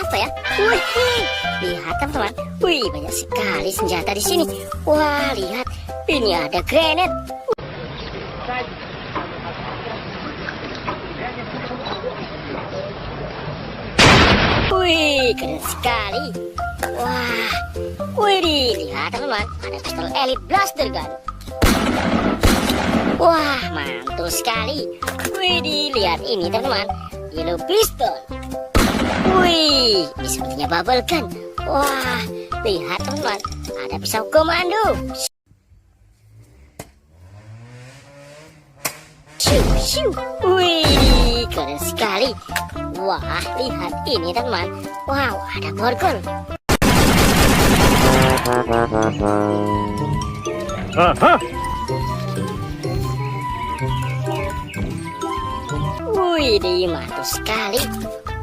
apa ya? Wih, lihat teman-teman. Wih, banyak sekali senjata di sini. Wah, lihat. Ini ada grenade. Wih, keren sekali. Wah, wih, lihat teman-teman. Ada pistol elite blaster gun. Wah, mantul sekali. Wih, lihat ini teman-teman. Yellow pistol. Wih, ini sepertinya bubble gun. Wah, lihat teman-teman. Ada pisau komando. Shoo. Wih, keren sekali. Wah, lihat ini teman. Wow, ada borgol. Wih, mantul sekali.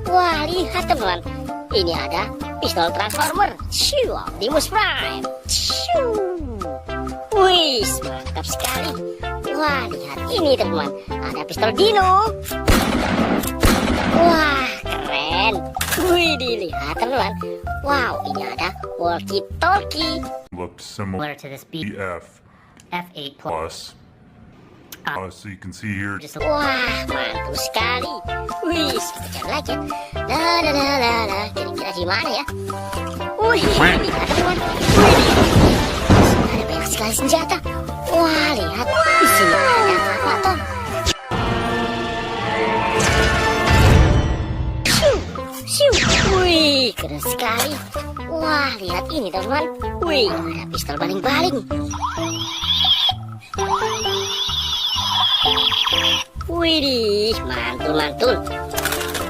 Wah, lihat teman. Ini ada pistol transformer. Shoo, Optimus Prime. Shoo. Wih, mantap sekali. Wah, lihat ini teman. Ada pistol dino. Wah, keren. Wih, dilihat teman. Wow, ini ada walkie-talkie. Looked similar to this F8 plus. So you can see here. Wah, mantul sekali. Wih, sekejap lagi. Kira-kira di mana ya? Wih, lihat teman. Ada banyak sekali senjata. Wah, lihat di sini ada kalkulator. Wih, keren sekali. Wah, lihat ini teman. Wih, ada pistol baling-baling. Wih, mantul.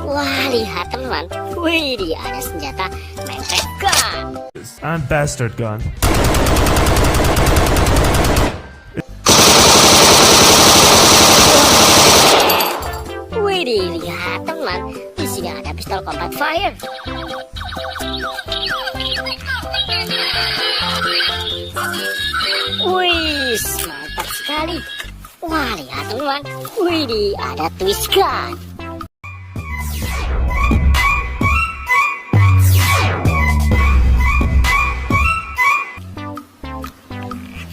Wah, lihat teman. Wih, ada senjata nerfgun. I'm bastard gun. Wih, lihat teman. Di sini ada pistol combat fire. Wih, mantap sekali. Wah, lihat teman. Wih, ada twist gun.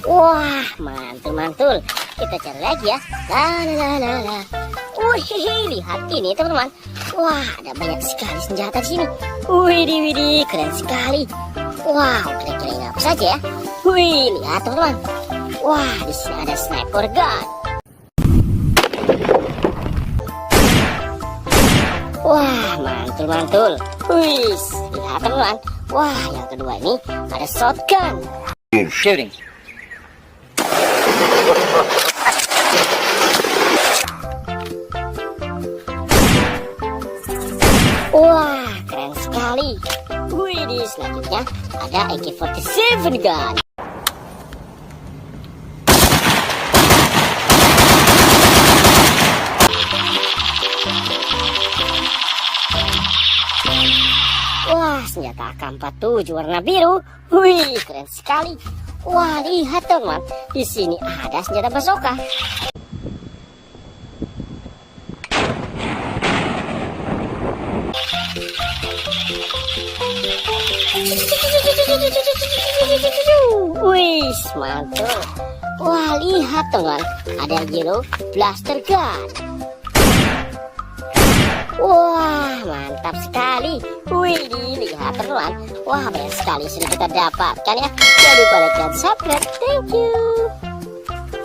Wah, mantul. Kita cari lagi ya. La. Wih, lihat ini teman-teman. Wah, ada banyak sekali senjata di sini. Wih, keren sekali. Wow, kira-kira ini apa saja ya? Wih, lihat teman-teman. Wah, di sini ada sniper gun. Wah, mantul. Wih, lihat teman-teman. Wah, yang kedua ini ada shotgun. Shooting. Wah, keren sekali. Wih, selanjutnya ada AK47 gun. Wah, senjata AK47 warna biru. Wih, keren sekali. Wah, lihat teman. Di sini ada senjata bazooka. Wih, mantul. Wah, lihat teman. Ada yellow blaster gun. Wah, mantap sekali. Wih, lihat teman. Wah, banyak sekali sudah kita dapatkan ya. Jangan lupa like dan subscribe. Thank you.